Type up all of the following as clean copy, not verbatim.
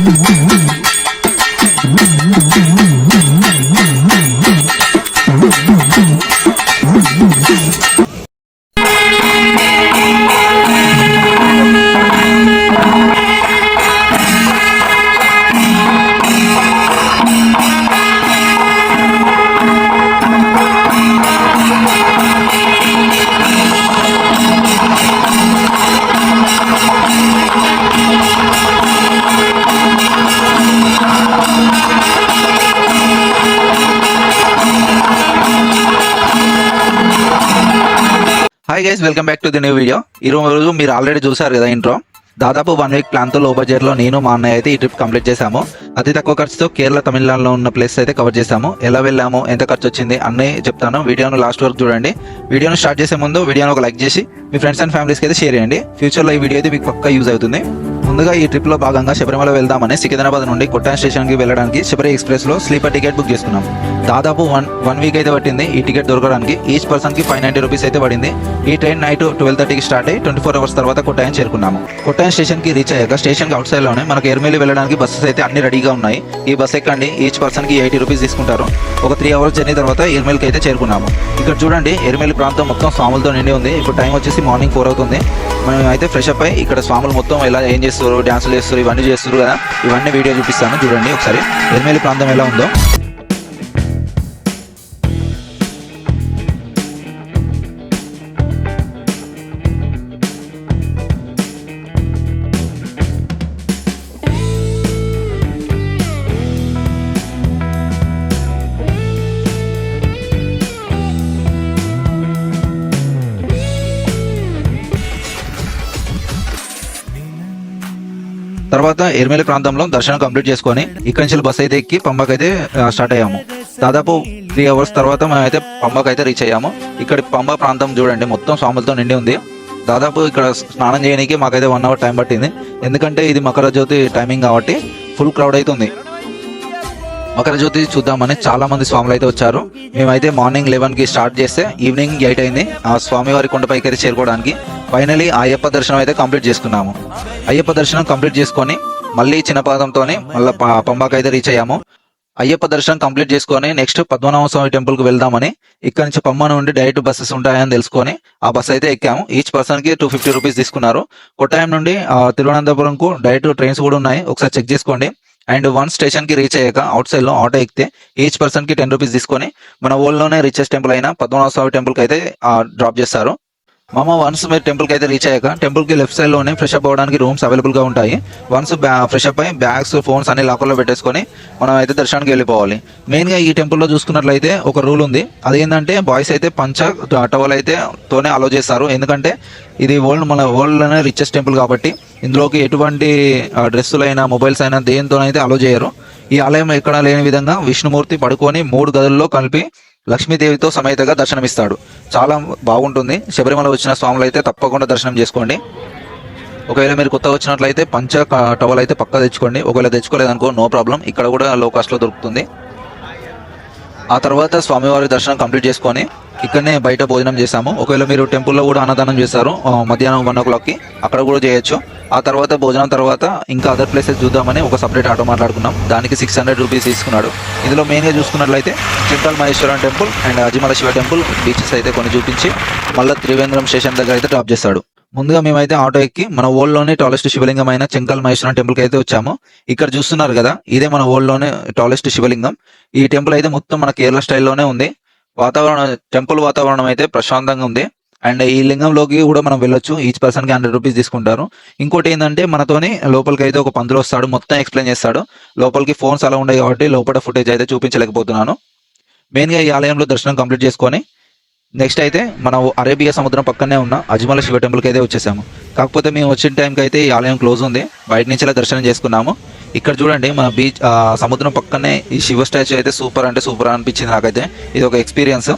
Hi guys, welcome back to the new video. ఈ రోజు మీరు ఆల్రెడీ చూసారు కదా ఇంట్రో. దాదాపు 1 వీక్ ప్లాన్తో లో బడ్జెట్లో నేను మా అన్నయ్య అయితే ఈ ట్రిప్ కంప్లీట్ చేశాము. అతి తక్కువ ఖర్చుతో కేరళ తమిళనాడులో ఉన్న ప్లేస్ అయితే కవర్ చేశాము. ఎలా వెళ్ళాము, ఎంత ఖర్చు వచ్చింది అన్నయ్య చెప్తాను. వీడియోను లాస్ట్ వరకు చూడండి. వీడియోను స్టార్ట్ చేసే ముందు వీడియోను ఒక లైక్ చేసి మీ ఫ్రెండ్స్ అండ్ ఫ్యామిలీస్కి అయితే షేర్ చేయండి. ఫ్యూచర్లో ఈ వీడియో అయితే మీకు పక్కా యూజ్ అవుతుంది. ముందుగా ఈ ట్రిప్లో భాగంగా శబరిమల వెళ్దామని సికింద్రాబాద్ నుండి కొట్టాయం స్టేషన్కి వెళ్ళడానికి శబరి ఎక్స్ప్రెస్లో స్లీపర్ టికెట్ బుక్ చేసుకున్నాం. దాదాపు వన్ వీక్ అయితే పట్టింది ఈ టికెట్ దొరకడానికి. ఈచ్ పర్సన్కి 590 రూపీస్ అయితే పడింది. ఈ ట్రైన్ నైట్ 12:30కి స్టార్ట్ అయ్యి 24 అవర్స్ తర్వాత కొట్టాయం చేరుకున్నాము. కొట్టాయం స్టేషన్కి రీచ్ అయ్యాక స్టేషన్కి అవుట్ సైడ్లోనే మనకు ఎర్మిలి వెళ్ళడానికి బస్సెస్ అయితే అన్ని రెడీగా ఉన్నాయి. ఈ బస్ ఎక్కండి, ఈచ్ పర్సన్కి 80 రూపీస్ తీసుకుంటారు. ఒక 3 అవర్స్ జర్నీ తర్వాత ఎర్మిలికి అయితే చేరుకున్నాము. ఇక్కడ చూడండి, ఎర్మిలి ప్రాంతం మొత్తం స్వాములతో నిండి ఉంది. ఇప్పుడు టైం వచ్చేసి మార్నింగ్ 4 అవుతుంది. మనం అయితే ఫ్రెష్ అప్ అయ్యి ఇక్కడ స్వాములు మొత్తం ఎలా ఏం చేస్తారు, డ్యాన్సులు చేస్తారు, ఇవన్నీ చేస్తారు కదా. ఇవన్నీ వీడియో చూపిస్తాను చూడండి ఒకసారి ఎర్మిలి ప్రాంతం ఎలా ఉందో. తర్వాత ఎర్మిలి ప్రాంతంలో దర్శనం కంప్లీట్ చేసుకొని ఇక్కడి నుంచి బస్ అయితే ఎక్కి పంబాకి అయితే స్టార్ట్ అయ్యాము. దాదాపు 3 అవర్స్ తర్వాత మనం అయితే పంబాకి అయితే రీచ్ అయ్యాము. ఇక్కడ పంబా ప్రాంతం చూడండి మొత్తం స్వాములతో నిండి ఉంది. దాదాపు ఇక్కడ స్నానం చేయడానికి మాకైతే 1 అవర్ టైం పట్టింది. ఎందుకంటే ఇది మకర జ్యోతి టైమింగ్ కాబట్టి ఫుల్ క్రౌడ్ అవుతుంది. మకర జ్యోతి చూద్దామని చాలా మంది స్వాములు అయితే వచ్చారు. మేమైతే మార్నింగ్ 11కి స్టార్ట్ చేస్తే ఈవినింగ్ 8 అయింది ఆ స్వామివారి కొండపైకి అయితే చేరుకోవడానికి. ఫైనలీ అయ్యప్ప దర్శనం అయితే కంప్లీట్ చేసుకున్నాము. అయ్యప్ప దర్శనం కంప్లీట్ చేసుకొని మళ్ళీ చిన్న పాదంతోనే మళ్ళీ పంబాకి అయితే రీచ్ అయ్యాము. అయ్యప్ప దర్శనం కంప్లీట్ చేసుకొని నెక్స్ట్ పద్మనాభ స్వామి టెంపుల్కి వెళ్దామని ఇక్కడ నుంచి పంబా నుండి డైరెక్ట్ బస్సెస్ ఉంటాయని తెలుసుకొని ఆ బస్ అయితే ఎక్కాము. ఈచ్ పర్సన్కి 250 రూపీస్ తీసుకున్నారు. కొట్టాయం నుండి తిరువనంతపురంకు డైరెక్ట్ ట్రైన్స్ కూడా ఉన్నాయి, ఒకసారి చెక్ చేసుకోండి. అండ్ 1 స్టేషన్కి రీచ్ అయ్యాక అవుట్ సైడ్లో ఆటో ఎక్కితే ఈచ్ పర్సన్కి 10 రూపీస్ తీసుకొని మన ఓల్డ్లోనే రిచెస్ట్ టెంపుల్ అయిన పద్మనాభ స్వామి టెంపుల్కి అయితే డ్రాప్ చేస్తారు. వన్స్ మీరు టెంపుల్కి అయితే రీచ్ అయ్యాక టెంపుల్కి లెఫ్ట్ సైడ్లోనే ఫ్రెష్ అప్ అవ్వడానికి రూమ్స్ అవైలబుల్గా ఉంటాయి. వన్స్ ఫ్రెష్ అప్ అయ్యి బ్యాగ్స్, ఫోన్స్ అన్ని లాకర్లో పెట్టేసుకొని మనం అయితే దర్శనానికి వెళ్ళిపోవాలి. మెయిన్గా ఈ టెంపుల్లో చూసుకున్నట్లయితే ఒక రూల్ ఉంది. అదేంటంటే బాయ్స్ అయితే పంచ టవల్ అయితే తోనే అలో చేస్తారు. ఎందుకంటే ఇది మన వరల్డ్లోనే రిచెస్ట్ టెంపుల్ కాబట్టి ఇందులోకి ఎటువంటి డ్రెస్సులైనా మొబైల్స్ అయినా దేనితోనైతే అలో చేయరు. ఈ ఆలయం ఎక్కడ లేని విధంగా విష్ణుమూర్తి పడుకొని 3 గదుల్లో కలిపి లక్ష్మీదేవితో సమేతగా దర్శనమిస్తాడు. చాలా బాగుంటుంది. శబరిమల వచ్చిన స్వాములు అయితే తప్పకుండా దర్శనం చేసుకోండి. ఒకవేళ మీరు కొత్తగా వచ్చినట్లయితే పంచ టవల్ అయితే పక్కా తెచ్చుకోండి. ఒకవేళ తెచ్చుకోలేదనుకో నో ప్రాబ్లం, ఇక్కడ కూడా లో కాస్ట్లో దొరుకుతుంది. ఆ తర్వాత స్వామివారి దర్శనం కంప్లీట్ చేసుకొని ఇక్కడనే బయట భోజనం చేశాము. ఒకవేళ మీరు టెంపుల్లో కూడా అన్నదానం చేస్తారు మధ్యాహ్నం 1 o'clockకి, అక్కడ కూడా చేయొచ్చు. ఆ తర్వాత భోజనం తర్వాత ఇంకా అదర్ ప్లేసెస్ చూద్దామని ఒక సపరేట్ ఆటో మాట్లాడుకున్నాం. దానికి 600 రూపీస్ తీసుకున్నాడు. ఇందులో మెయిన్గా చూసుకున్నట్లయితే Chintal Maheshwaram temple and Azhimala Shiva temple beaches అయితే కొన్ని చూపించి మళ్ళీ త్రివేంద్రం స్టేషన్ దగ్గర అయితే డ్రాప్ చేస్తాడు. ముందుగా మేమైతే ఆటో ఎక్కి మన ఓల్డ్లోనే టాలెస్ట్ శివలింగం అయిన చెంకల్ మహేశ్వరం టెంపుల్కి అయితే వచ్చాము. ఇక్కడ చూస్తున్నారు కదా, ఇదే మన ఓల్డ్లోనే టాలెస్ట్ శివలింగం. ఈ టెంపుల్ అయితే మొత్తం మన కేరళ స్టైల్లోనే ఉంది. టెంపుల్ వాతావరణం అయితే ప్రశాంతంగా ఉంది. అండ్ ఈ లింగంలోకి కూడా మనం వెళ్ళొచ్చు. ఈచ్ పర్సన్కి 100 రూపీస్ తీసుకుంటారు. ఇంకోటి ఏంటంటే మనతోని లోపలికి అయితే ఒక పంతులు వస్తాడు, మొత్తం ఎక్స్ప్లెయిన్ చేస్తాడు. లోపలికి ఫోన్స్ అలా ఉన్నాయి కాబట్టి లోపల ఫుటేజ్ అయితే చూపించలేకపోతున్నాను. మెయిన్గా ఈ ఆలయంలో దర్శనం కంప్లీట్ చేసుకొని నెక్స్ట్ అయితే మనం అరేబియా సముద్రం పక్కనే ఉన్న అజ్మల శివ టెంపుల్కి అయితే వచ్చేసాము. కాకపోతే మేము వచ్చిన టైంకి అయితే ఈ ఆలయం క్లోజ్ ఉంది. బయట నుంచి దర్శనం చేసుకున్నాము. ఇక్కడ చూడండి మన బీచ్ సముద్రం పక్కనే ఈ శివ స్టాచ్యూ అయితే సూపర్ అంటే సూపర్ అనిపించింది నాకైతే. ఇది ఒక ఎక్స్పీరియన్స్.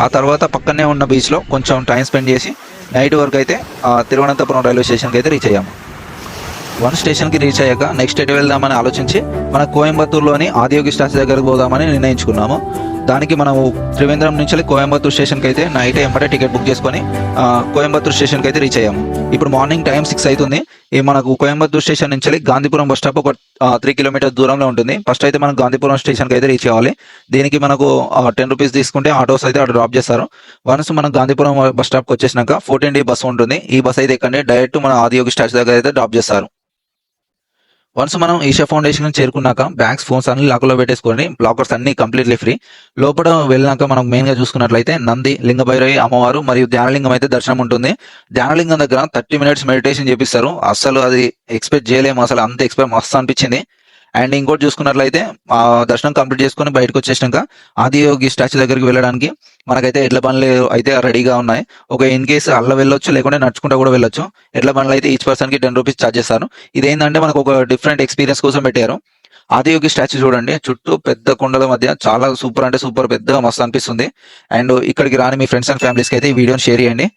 ఆ తర్వాత పక్కనే ఉన్న బీచ్లో కొంచెం టైం స్పెండ్ చేసి నైట్ వరకు అయితే తిరువనంతపురం రైల్వే స్టేషన్కి అయితే రీచ్ అయ్యాము. 1 స్టేషన్కి రీచ్ అయ్యాక నెక్స్ట్ ఎటు వెళ్దామని ఆలోచించి మన కోయంబత్తూరులోని ఆదియోగి స్టాచ్యూ దగ్గరకు పోదామని నిర్ణయించుకున్నాము. దానికి మనం త్రివేంద్రం నుంచి కోయంబత్తూర్ స్టేషన్కి అయితే నైట్ ఎంబడే టికెట్ బుక్ చేసుకొని కోయంబత్తూర్ స్టేషన్కి అయితే రీచ్ అయ్యాము. ఇప్పుడు మార్నింగ్ టైం 6 అవుతుంది. ఈ మనకు కోయంబత్తూర్ స్టేషన్ నుంచి గాంధీపురం బస్ స్టాప్ ఒక 3 కిలోమీటర్స్ దూరంలో ఉంటుంది. ఫస్ట్ అయితే మనం గాంధీపురం స్టేషన్కి అయితే రీచ్ అవ్వాలి. దీనికి మనకు 10 రూపీస్ తీసుకుంటే ఆటోస్ అయితే అక్కడ డ్రాప్ చేస్తారు. వన్స్ మనం గాంధీపురం బస్ స్టాప్కి వచ్చేసినాక 14D బస్ ఉంటుంది. ఈ బస్ అయితే ఎక్కండి డైరెక్ట్ మన ఆదియోగి స్టాచ్యూ దగ్గర అయితే డ్రాప్ చేస్తారు. వన్స్ మనం ఈషా ఫౌండేషన్ చేరుకున్నాక బ్యాగ్స్, ఫోన్స్ అన్ని లాకర్లో పెట్టేసుకొని, లాకర్స్ అన్ని కంప్లీట్లీ ఫ్రీ. లోపల వెళ్ళినాక మనం మెయిన్ గా చూసుకున్నట్లయితే నంది, లింగభైరవి అమ్మవారు మరియు ధ్యానలింగం అయితే దర్శనం ఉంటుంది. ధ్యానలింగం దగ్గర 30 మినిట్స్ మెడిటేషన్ చేపిస్తారు. అసలు అది ఎక్స్పెక్ట్ చేయలేము, అసలు అంత ఎక్స్పెక్ట్ మస్తు అనిపించింది. అండ్ ఇంకోటి చూసుకున్నట్లయితే దర్శనం కంప్లీట్ చేసుకుని బయటకు వచ్చేసినాక ఆదియోగి స్టాచ్యూ దగ్గరికి వెళ్ళడానికి మనకైతే ఎడ్ల బండ్లు అయితే రెడీగా ఉన్నాయి. ఒక ఇన్ కేసు అల్ల వెళ్ళొచ్చు, లేకుంటే నడుచుకుంటా కూడా వెళ్ళొచ్చు. ఎడ్ల బండ్లు అయితే ఈచ్ పర్సన్ కి 10 రూపీస్ ఛార్జ్ చేస్తారు. ఇదేంటంటే మనకు ఒక డిఫరెంట్ ఎక్స్పీరియన్స్ కోసం పెట్టారు. ఆదియోగి స్టాచ్యూ చూడండి, చుట్టూ పెద్ద కొండల మధ్య చాలా సూపర్ అంటే సూపర్ పెద్దగా మస్తు అనిపిస్తుంది. అండ్ ఇక్కడికి రాని మీ ఫ్రెండ్స్ అండ్ ఫ్యామిలీస్కి అయితే ఈ వీడియోని షేర్ చేయండి.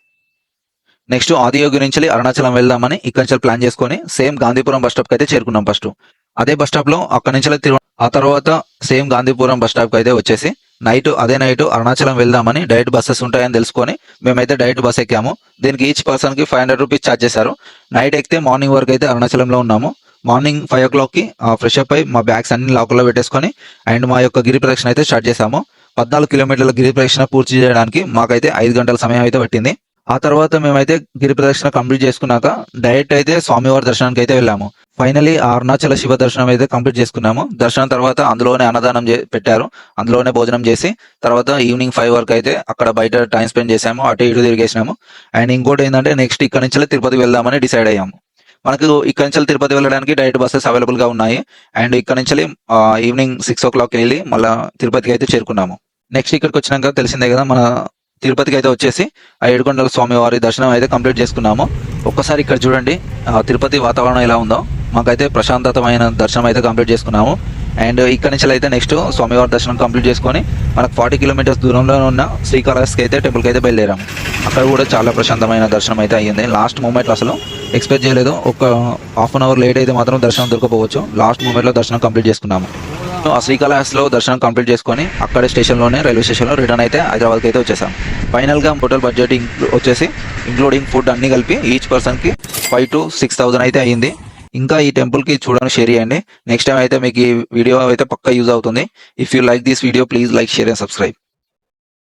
నెక్స్ట్ ఆదియోగి నుంచి అరుణాచలం వెళ్దామని ఇక్కడ నుంచి ప్లాన్ చేసుకొని సేమ్ గాంధీపురం బస్ స్టాప్ కి అయితే చేరుకున్నాం. ఫస్ట్ అదే బస్ స్టాప్ లో అక్కడ నుంచి ఆ తర్వాత సేమ్ గాంధీపురం బస్ స్టాప్ కి అయితే వచ్చేసి నైట్ అరుణాచలం వెళ్దామని డైరెక్ట్ బస్సెస్ ఉంటాయని తెలుసుకొని మేమైతే డైరెక్ట్ బస్ ఎక్కాము. దీనికి ఈచ్ పర్సన్ కి 500 రూపీస్ ఛార్జ్ చేశారు. నైట్ ఎక్కితే మార్నింగ్ వరకు అయితే అరుణాచలంలో ఉన్నాము. మార్నింగ్ 5 o'clock కి ఫ్రెష్ అప్ అయి మా బ్యాగ్స్ అన్ని లాకర్లో పెట్టేసుకొని అండ్ మా యొక్క గిరి ప్రదక్షిణ అయితే స్టార్ట్ చేశాము. 14 కిలోమీటర్ల గిరి ప్రదక్షిణ పూర్తి చేయడానికి మాకైతే 5 గంటల సమయం అయితే పట్టింది. ఆ తర్వాత మేమైతే గిరి ప్రదక్షిణ కంప్లీట్ చేసుకున్నాక డైరెక్ట్ అయితే స్వామివారి దర్శనానికి అయితే వెళ్ళాము. ఫైనలీ అరుణాచల శివ దర్శనం అయితే కంప్లీట్ చేసుకున్నాము. దర్శనం తర్వాత అందులోనే అన్నదానం పెట్టారు. అందులోనే భోజనం చేసి తర్వాత ఈవినింగ్ 5 వరకు అయితే అక్కడ బయట టైం స్పెండ్ చేసాము, అటు ఇటు తిరిగేసినాము. అండ్ ఇంకోటి ఏంటంటే నెక్స్ట్ ఇక్కడ నుంచి తిరుపతి వెళ్దామని డిసైడ్ అయ్యాము. మనకు ఇక్కడ నుంచి తిరుపతి వెళ్ళడానికి డైరెక్ట్ బస్సెస్ అవైలబుల్ గా ఉన్నాయి. అండ్ ఇక్కడ నుంచి ఈవినింగ్ 6 o'clock వెళ్ళి మళ్ళీ తిరుపతికి అయితే చేరుకున్నాము. నెక్స్ట్ ఇక్కడికి వచ్చినాక తెలిసిందే కదా, మన తిరుపతికి అయితే వచ్చేసి ఆ ఏడుకొండల స్వామి వారి దర్శనం అయితే కంప్లీట్ చేసుకున్నాము. ఒక్కసారి ఇక్కడ చూడండి తిరుపతి వాతావరణం ఎలా ఉందో. మాకైతే ప్రశాంతమైన దర్శనం అయితే కంప్లీట్ చేసుకున్నాము. అండ్ ఇక్కడ నుంచి అయితే నెక్స్ట్ స్వామివారి దర్శనం కంప్లీట్ చేసుకొని మనకు 40 kilometers దూరంలో ఉన్న శ్రీకాళహస్తికి అయితే టెంపుల్కి అయితే బయలుదేరాము. అక్కడ కూడా చాలా ప్రశాంతమైన దర్శనం అయితే అయ్యింది. లాస్ట్ మూమెంట్లో అసలు ఎక్స్పెక్ట్ చేయలేదు, ఒక హాఫ్ అన్ అవర్ లేట్ అయితే మాత్రం దర్శనం దొరకపోవచ్చు. లాస్ట్ మూమెంట్లో దర్శనం కంప్లీట్ చేసుకున్నాము. ఆ శ్రీకాళహస్తిలో దర్శనం కంప్లీట్ చేసుకొని అక్కడ స్టేషన్లోనే రైల్వే స్టేషన్లో రిటర్న్ అయితే హైదరాబాద్కి అయితే వచ్చేసాం. ఫైనల్గా టోటల్ బడ్జెట్ వచ్చేసి ఇంక్లూడింగ్ ఫుడ్ అన్ని కలిపి ఈచ్ పర్సన్కి 5,000 to 6,000 అయితే అయ్యింది. ఇంకా ఈ టెంపుల్కి చూడడానికి షేర్ చేయండి. నెక్స్ట్ టైం అయితే మీకు ఈ వీడియో అయితే పక్కా యూజ్ అవుతుంది. If you like this video please like, share and subscribe.